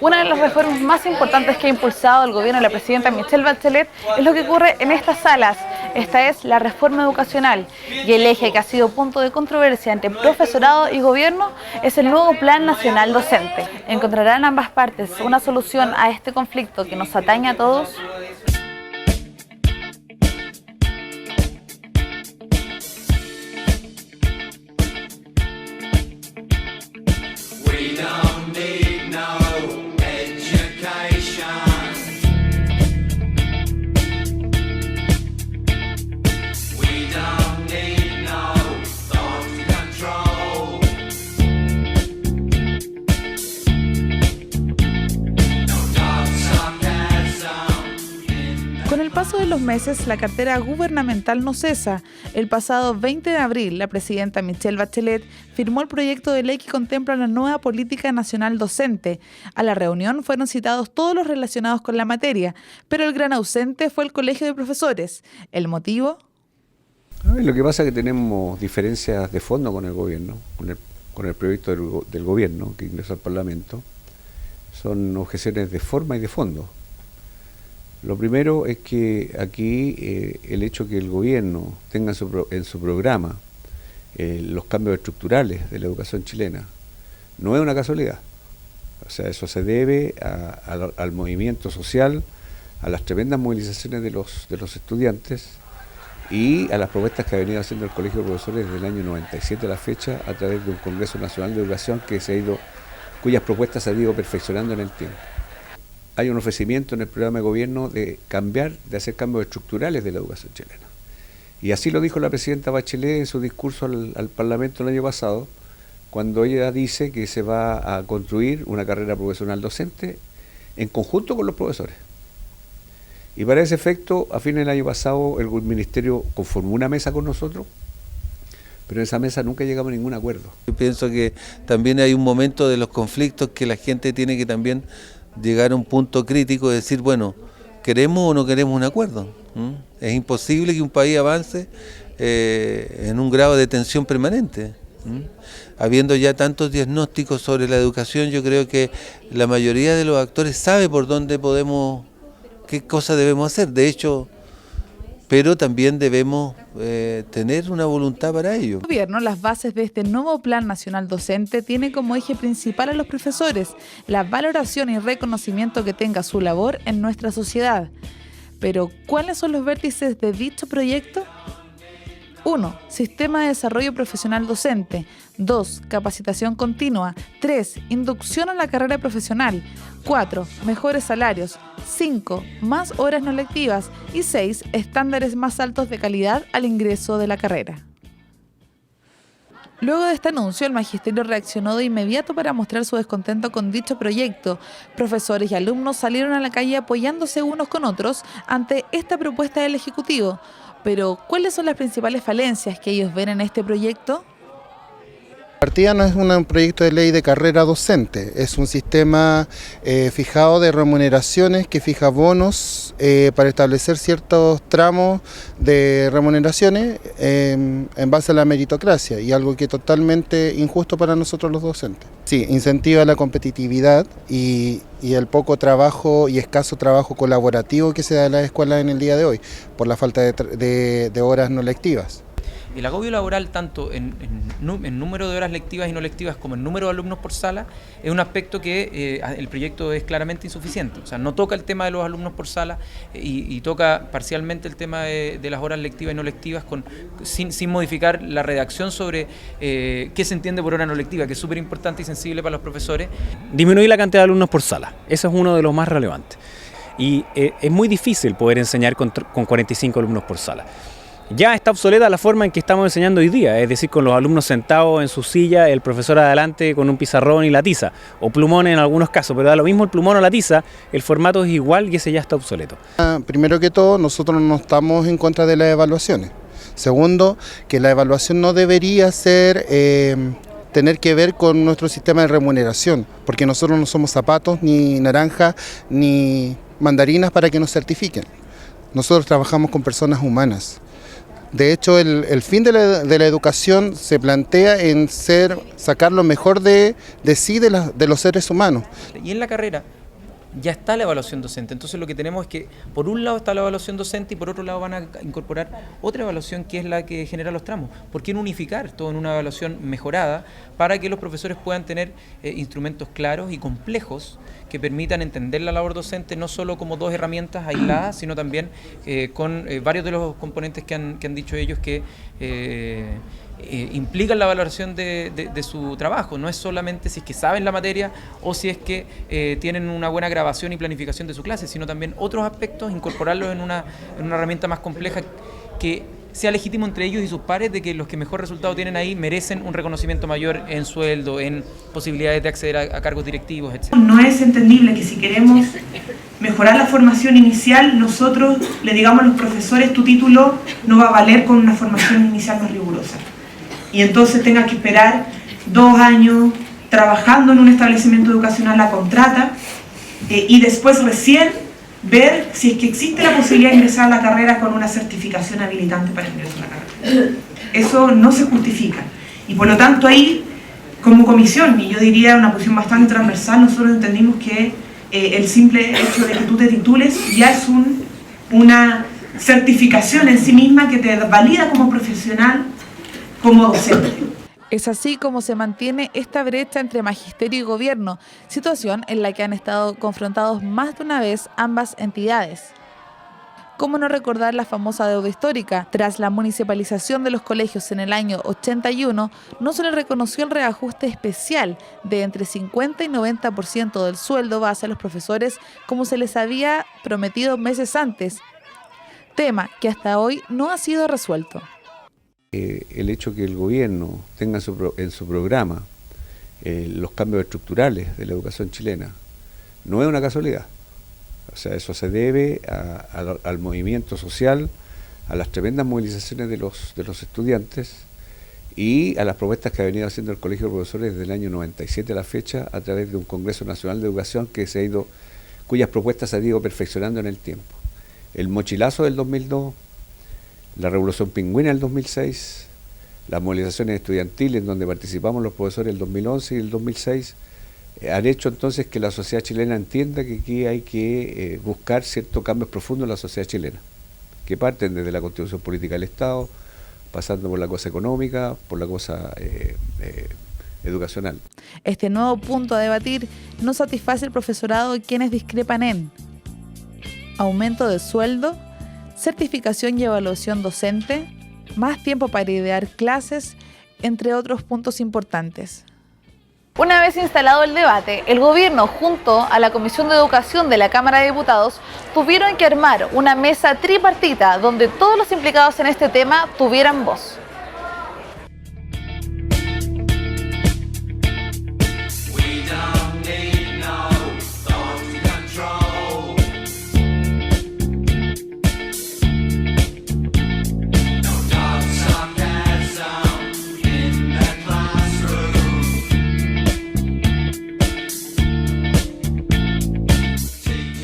Una de las reformas más importantes que ha impulsado el gobierno de la presidenta Michelle Bachelet es lo que ocurre en estas salas. Esta es la reforma educacional y el eje que ha sido punto de controversia entre profesorado y gobierno es el nuevo Plan Nacional Docente. ¿Encontrarán ambas partes una solución a este conflicto que nos atañe a todos? Con el paso de los meses, la cartera gubernamental no cesa. El pasado 20 de abril, la presidenta Michelle Bachelet firmó el proyecto de ley que contempla la nueva política nacional docente. A la reunión fueron citados todos los relacionados con la materia, pero el gran ausente fue el Colegio de Profesores. ¿El motivo? Lo que pasa es que tenemos diferencias de fondo con el gobierno, con el proyecto del gobierno que ingresó al Parlamento. Son objeciones de forma y de fondo. Lo primero es que aquí el hecho que el gobierno tenga en su programa los cambios estructurales de la educación chilena no es una casualidad. O sea, eso se debe al movimiento social, a las tremendas movilizaciones de los estudiantes y a las propuestas que ha venido haciendo el Colegio de Profesores desde el año 97 a la fecha a través de un Congreso Nacional de Educación cuyas propuestas se han ido perfeccionando en el tiempo. Hay un ofrecimiento en el programa de gobierno de hacer cambios estructurales de la educación chilena. Y así lo dijo la presidenta Bachelet en su discurso al Parlamento el año pasado, cuando ella dice que se va a construir una carrera profesional docente en conjunto con los profesores. Y para ese efecto, a fines del año pasado, el Ministerio conformó una mesa con nosotros, pero en esa mesa nunca llegamos a ningún acuerdo. Yo pienso que también hay un momento de los conflictos que la gente tiene que también llegar a un punto crítico de decir, bueno, ¿queremos o no queremos un acuerdo? Es imposible que un país avance en un grado de tensión permanente. Habiendo ya tantos diagnósticos sobre la educación, yo creo que la mayoría de los actores sabe por dónde podemos, qué cosas debemos hacer. De hecho, pero también debemos tener una voluntad para ello. El gobierno, las bases de este nuevo Plan Nacional Docente, tiene como eje principal a los profesores, la valoración y reconocimiento que tenga su labor en nuestra sociedad. Pero, ¿cuáles son los vértices de dicho proyecto? 1. Sistema de desarrollo profesional docente. 2. Capacitación continua. 3. Inducción a la carrera profesional. 4. Mejores salarios. 5. Más horas no lectivas. Y 6. Estándares más altos de calidad al ingreso de la carrera. Luego de este anuncio, el magisterio reaccionó de inmediato para mostrar su descontento con dicho proyecto. Profesores y alumnos salieron a la calle apoyándose unos con otros ante esta propuesta del Ejecutivo. Pero, ¿cuáles son las principales falencias que ellos ven en este proyecto? Partida no es un proyecto de ley de carrera docente, es un sistema fijado de remuneraciones que fija bonos para establecer ciertos tramos de remuneraciones en base a la meritocracia y algo que es totalmente injusto para nosotros los docentes. Sí, incentiva la competitividad y el poco trabajo y escaso trabajo colaborativo que se da en las escuelas en el día de hoy por la falta de horas no lectivas. El agobio laboral, tanto en número de horas lectivas y no lectivas como en número de alumnos por sala, es un aspecto que el proyecto es claramente insuficiente. O sea, no toca el tema de los alumnos por sala y toca parcialmente el tema de las horas lectivas y no lectivas sin modificar la redacción sobre qué se entiende por hora no lectiva, que es súper importante y sensible para los profesores. Disminuir la cantidad de alumnos por sala, ese es uno de los más relevantes. Y es muy difícil poder enseñar con 45 alumnos por sala. Ya está obsoleta la forma en que estamos enseñando hoy día, es decir, con los alumnos sentados en su silla, el profesor adelante con un pizarrón y la tiza, o plumón en algunos casos, pero da lo mismo el plumón o la tiza, el formato es igual y ese ya está obsoleto. Primero que todo, nosotros no estamos en contra de las evaluaciones. Segundo, que la evaluación no debería ser tener que ver con nuestro sistema de remuneración, porque nosotros no somos zapatos, ni naranjas, ni mandarinas para que nos certifiquen. Nosotros trabajamos con personas humanas. De hecho, el fin de la educación se plantea en sacar lo mejor de sí de los seres humanos. Y en la carrera ya está la evaluación docente, entonces lo que tenemos es que por un lado está la evaluación docente y por otro lado van a incorporar otra evaluación que es la que genera los tramos. ¿Por qué no unificar todo en una evaluación mejorada para que los profesores puedan tener instrumentos claros y complejos que permitan entender la labor docente no solo como dos herramientas aisladas, sino también con varios de los componentes que han dicho ellos que implican la valoración de su trabajo? No es solamente si es que saben la materia o si es que tienen una buena grabación y planificación de su clase, sino también otros aspectos, incorporarlos en una herramienta más compleja que sea legítimo entre ellos y sus pares de que los que mejor resultado tienen ahí merecen un reconocimiento mayor en sueldo, en posibilidades de acceder a cargos directivos, etc. No es entendible que si queremos mejorar la formación inicial, nosotros le digamos a los profesores: tu título no va a valer con una formación inicial más rigurosa. Y entonces tengas que esperar 2 años trabajando en un establecimiento educacional a contrata y después recién ver si es que existe la posibilidad de ingresar a la carrera con una certificación habilitante para ingresar a la carrera. Eso no se justifica. Y por lo tanto ahí, como comisión, y yo diría una posición bastante transversal, nosotros entendimos que el simple hecho de que tú te titules ya es una certificación en sí misma que te valida como profesional, como docente. Es así como se mantiene esta brecha entre magisterio y gobierno, situación en la que han estado confrontados más de una vez ambas entidades. ¿Cómo no recordar la famosa deuda histórica? Tras la municipalización de los colegios en el año 81, no se le reconoció el reajuste especial de entre 50 y 90% del sueldo base a los profesores como se les había prometido meses antes, tema que hasta hoy no ha sido resuelto. El hecho que el gobierno tenga en su programa los cambios estructurales de la educación chilena no es una casualidad. O sea, eso se debe al movimiento social, a las tremendas movilizaciones de los estudiantes y a las propuestas que ha venido haciendo el Colegio de Profesores desde el año 97 a la fecha a través de un Congreso Nacional de Educación cuyas propuestas se han ido perfeccionando en el tiempo. El mochilazo del 2002, la Revolución Pingüina del 2006, las movilizaciones estudiantiles en donde participamos los profesores el 2011 y el 2006, han hecho entonces que la sociedad chilena entienda que aquí hay que buscar ciertos cambios profundos en la sociedad chilena, que parten desde la Constitución Política del Estado, pasando por la cosa económica, por la cosa educacional. Este nuevo punto a debatir no satisface al profesorado y quienes discrepan en aumento de sueldo, certificación y evaluación docente, más tiempo para idear clases, entre otros puntos importantes. Una vez instalado el debate, el gobierno junto a la Comisión de Educación de la Cámara de Diputados tuvieron que armar una mesa tripartita donde todos los implicados en este tema tuvieran voz.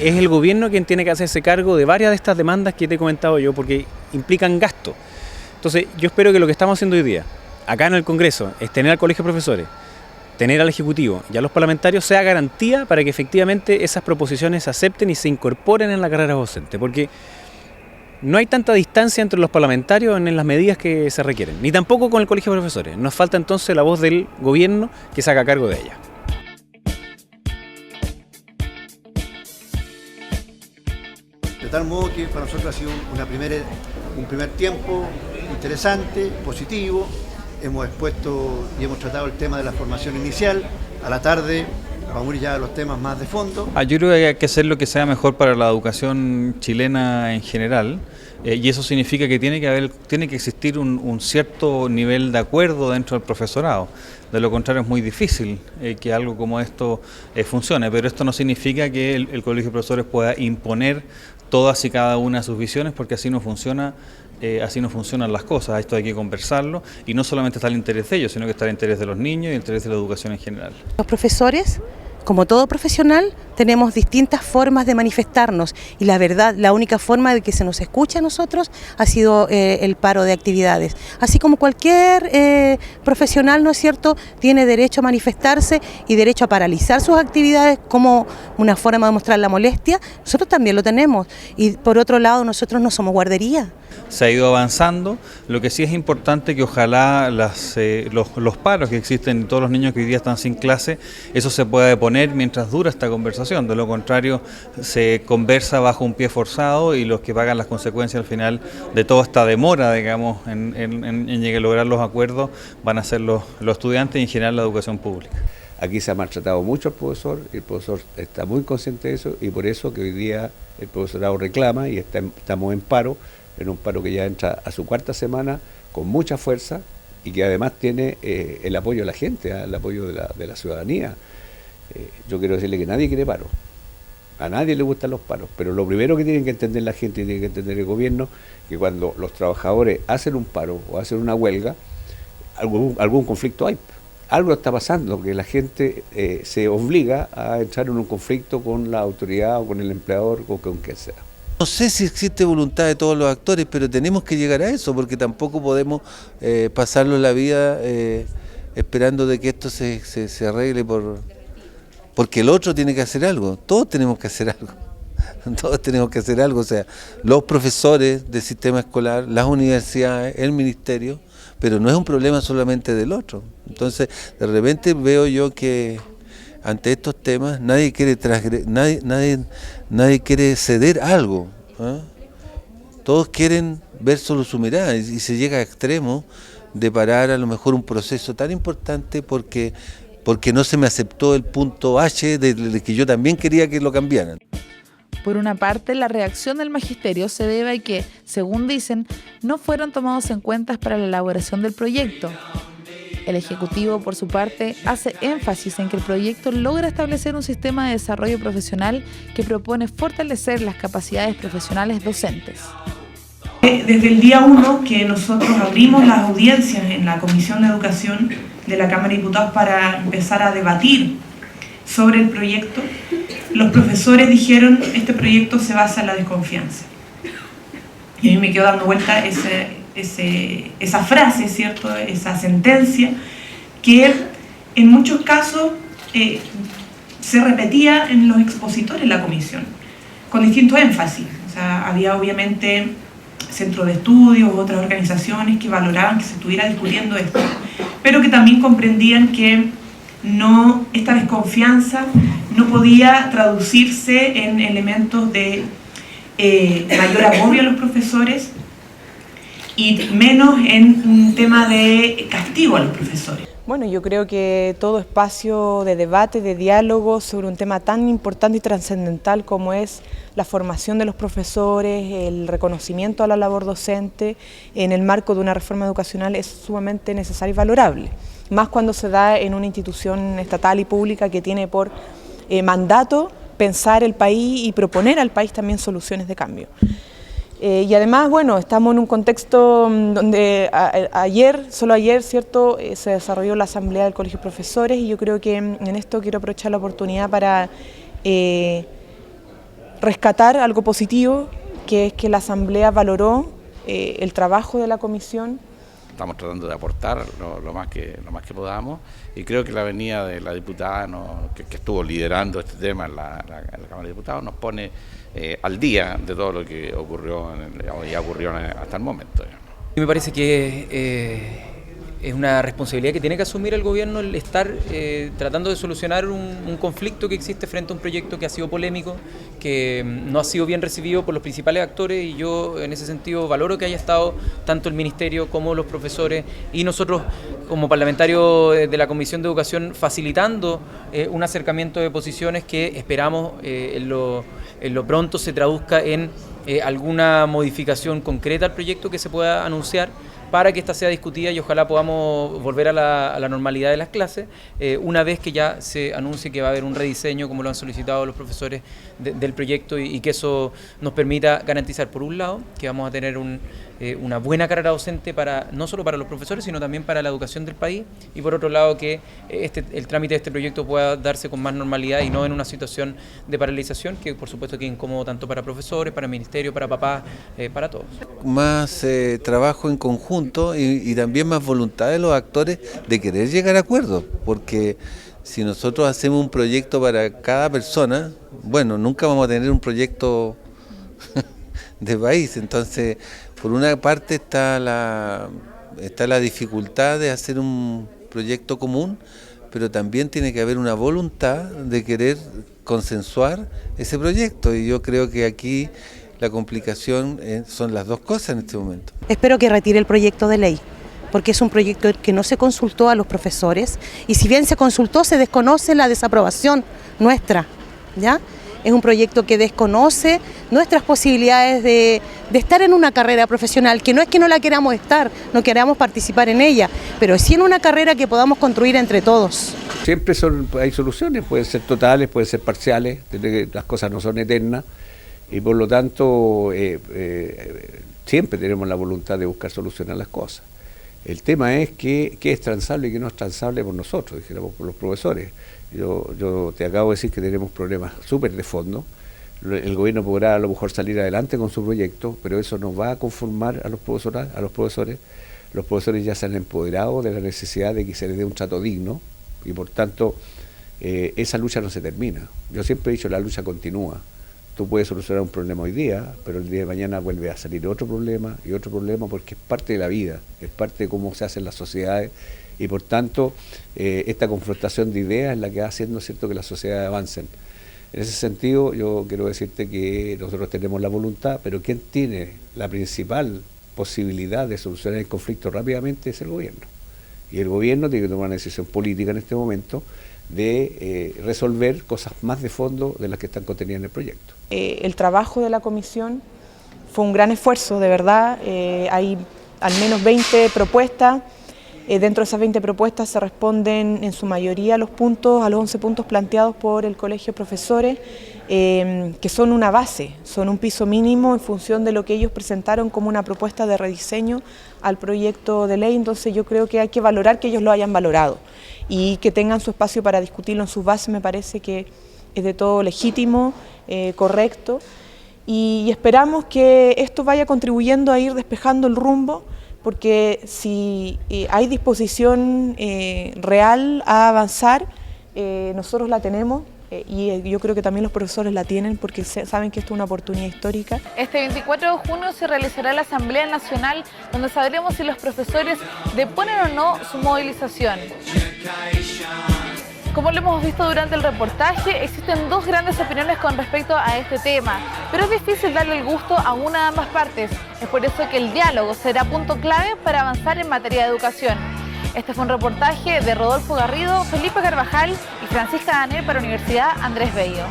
Es el gobierno quien tiene que hacerse cargo de varias de estas demandas que te he comentado yo, porque implican gasto. Entonces, yo espero que lo que estamos haciendo hoy día, acá en el Congreso, es tener al Colegio de Profesores, tener al Ejecutivo y a los parlamentarios, sea garantía para que efectivamente esas proposiciones se acepten y se incorporen en la carrera docente, porque no hay tanta distancia entre los parlamentarios en las medidas que se requieren, ni tampoco con el Colegio de Profesores. Nos falta entonces la voz del gobierno que se haga cargo de ella. De tal modo que para nosotros ha sido un primer tiempo interesante, positivo. Hemos expuesto y hemos tratado el tema de la formación inicial. A la tarde vamos a ir ya a los temas más de fondo. Yo creo que hay que hacer lo que sea mejor para la educación chilena en general, y eso significa que tiene que existir un cierto nivel de acuerdo dentro del profesorado. De lo contrario es muy difícil que algo como esto funcione, pero esto no significa que el Colegio de Profesores pueda imponer todas y cada una de sus visiones, porque así no funcionan las cosas. Esto hay que conversarlo, y no solamente está el interés de ellos, sino que está el interés de los niños y el interés de la educación en general. Los profesores como todo profesional, tenemos distintas formas de manifestarnos y la verdad, la única forma de que se nos escuche a nosotros ha sido el paro de actividades. Así como cualquier profesional, ¿no es cierto?, tiene derecho a manifestarse y derecho a paralizar sus actividades como una forma de mostrar la molestia, nosotros también lo tenemos. Y por otro lado, nosotros no somos guardería. Se ha ido avanzando, lo que sí es importante que ojalá los paros que existen en todos los niños que hoy día están sin clase, eso se pueda deponer mientras dura esta conversación, de lo contrario se conversa bajo un pie forzado y los que pagan las consecuencias al final de toda esta demora, digamos, en llegar a lograr los acuerdos van a ser los estudiantes y en general la educación pública. Aquí se ha maltratado mucho al profesor, el profesor está muy consciente de eso y por eso que hoy día el profesorado reclama y estamos en un paro que ya entra a su 4ª semana con mucha fuerza y que además tiene el apoyo de la gente, el apoyo de la ciudadanía. Yo quiero decirle que nadie quiere paro, a nadie le gustan los paros, pero lo primero que tienen que entender la gente y tiene que entender el gobierno, que cuando los trabajadores hacen un paro o hacen una huelga, algún conflicto hay. Algo está pasando, que la gente se obliga a entrar en un conflicto con la autoridad o con el empleador o con quien sea. No sé si existe voluntad de todos los actores, pero tenemos que llegar a eso, porque tampoco podemos pasarlo la vida esperando de que esto se arregle porque el otro tiene que hacer algo. Todos tenemos que hacer algo. Todos tenemos que hacer algo, o sea, los profesores del sistema escolar, las universidades, el ministerio, pero no es un problema solamente del otro. Entonces, de repente veo yo que ante estos temas nadie quiere nadie quiere ceder algo, ¿eh? Todos quieren ver solo su mirada y se llega a extremos de parar a lo mejor un proceso tan importante porque no se me aceptó el punto H de que yo también quería que lo cambiaran. Por una parte, la reacción del magisterio se debe a que, según dicen, no fueron tomados en cuenta para la elaboración del proyecto. El Ejecutivo, por su parte, hace énfasis en que el proyecto logra establecer un sistema de desarrollo profesional que propone fortalecer las capacidades profesionales docentes. Desde el día 1 que nosotros abrimos las audiencias en la Comisión de Educación de la Cámara de Diputados para empezar a debatir sobre el proyecto, los profesores dijeron: este proyecto se basa en la desconfianza. Y a mí me quedó dando vuelta esa frase, ¿cierto?, esa sentencia, que en muchos casos se repetía en los expositores de la comisión, con distinto énfasis. O sea, había obviamente centros de estudios, otras organizaciones que valoraban que se estuviera discutiendo esto, pero que también comprendían que esta desconfianza no podía traducirse en elementos de mayor agobio a los profesores y menos en un tema de castigo a los profesores. Bueno, yo creo que todo espacio de debate, de diálogo sobre un tema tan importante y trascendental como es la formación de los profesores, el reconocimiento a la labor docente en el marco de una reforma educacional es sumamente necesario y valorable, más cuando se da en una institución estatal y pública que tiene por mandato pensar el país y proponer al país también soluciones de cambio. Y además, bueno, estamos en un contexto donde solo ayer, ¿cierto?, se desarrolló la asamblea del Colegio de Profesores y yo creo que en esto quiero aprovechar la oportunidad para rescatar algo positivo, que es que la asamblea valoró el trabajo de la comisión. Estamos tratando de aportar lo más que podamos y creo que la venida de la diputada que estuvo liderando este tema en la Cámara de Diputados nos pone al día de todo lo que ocurrió y ocurrió hasta el momento. Me parece que es una responsabilidad que tiene que asumir el gobierno el estar tratando de solucionar un conflicto que existe frente a un proyecto que ha sido polémico, que no ha sido bien recibido por los principales actores y yo en ese sentido valoro que haya estado tanto el Ministerio como los profesores y nosotros como parlamentarios de la Comisión de Educación facilitando un acercamiento de posiciones que esperamos en lo pronto se traduzca en alguna modificación concreta al proyecto que se pueda anunciar para que esta sea discutida y ojalá podamos volver a la normalidad de las clases, una vez que ya se anuncie que va a haber un rediseño, como lo han solicitado los profesores del proyecto, y que eso nos permita garantizar, por un lado, que vamos a tener una buena carrera docente no solo para los profesores, sino también para la educación del país, y por otro lado que el trámite de este proyecto pueda darse con más normalidad y no en una situación de paralización, que por supuesto que es incómodo tanto para profesores, para el ministerio, para papás, para todos. Más trabajo en conjunto y también más voluntad de los actores de querer llegar a acuerdos, porque si nosotros hacemos un proyecto para cada persona, bueno, nunca vamos a tener un proyecto de país. Entonces, por una parte está la dificultad de hacer un proyecto común, pero también tiene que haber una voluntad de querer consensuar ese proyecto, y yo creo que aquí la complicación son las dos cosas en este momento. Espero que retire el proyecto de ley, porque es un proyecto que no se consultó a los profesores, y si bien se consultó, se desconoce la desaprobación nuestra, ¿ya? Es un proyecto que desconoce nuestras posibilidades de estar en una carrera profesional, que no es que no la queramos estar, no queramos participar en ella, pero sí en una carrera que podamos construir entre todos. Siempre hay soluciones, pueden ser totales, pueden ser parciales, las cosas no son eternas, y por lo tanto siempre tenemos la voluntad de buscar solucionar las cosas. El tema es qué es transable y qué no es transable por nosotros, dijéramos, por los profesores. Yo te acabo de decir que tenemos problemas súper de fondo. El gobierno podrá a lo mejor salir adelante con su proyecto, pero eso no va a conformar a los profesores. Los profesores ya se han empoderado de la necesidad de que se les dé un trato digno, y por tanto esa lucha no se termina. Yo siempre he dicho, la lucha continúa. Tú puedes solucionar un problema hoy día, pero el día de mañana vuelve a salir otro problema y otro problema, porque es parte de la vida, es parte de cómo se hacen las sociedades, y por tanto esta confrontación de ideas es la que va haciendo, ¿cierto?, que las sociedades avancen. En ese sentido, yo quiero decirte que nosotros tenemos la voluntad, pero quien tiene la principal posibilidad de solucionar el conflicto rápidamente es el gobierno. Y el gobierno tiene que tomar una decisión política en este momento de resolver cosas más de fondo de las que están contenidas en el proyecto. El trabajo de la comisión fue un gran esfuerzo, de verdad. Hay al menos 20 propuestas. Dentro de esas 20 propuestas se responden en su mayoría a los 11 puntos planteados por el Colegio de Profesores, que son una base, son un piso mínimo en función de lo que ellos presentaron como una propuesta de rediseño al proyecto de ley. Entonces yo creo que hay que valorar que ellos lo hayan valorado y que tengan su espacio para discutirlo en sus bases. Me parece que es de todo legítimo, correcto, y esperamos que esto vaya contribuyendo a ir despejando el rumbo, porque si hay disposición real a avanzar, nosotros la tenemos, y yo creo que también los profesores la tienen, porque saben que esto es una oportunidad histórica. Este 24 de junio se realizará la Asamblea Nacional, donde sabremos si los profesores deponen o no su movilización. Como lo hemos visto durante el reportaje, existen dos grandes opiniones con respecto a este tema, pero es difícil darle el gusto a una de ambas partes. Es por eso que el diálogo será punto clave para avanzar en materia de educación. Este fue un reportaje de Rodolfo Garrido, Felipe Carvajal y Francisca Danel para Universidad Andrés Bello.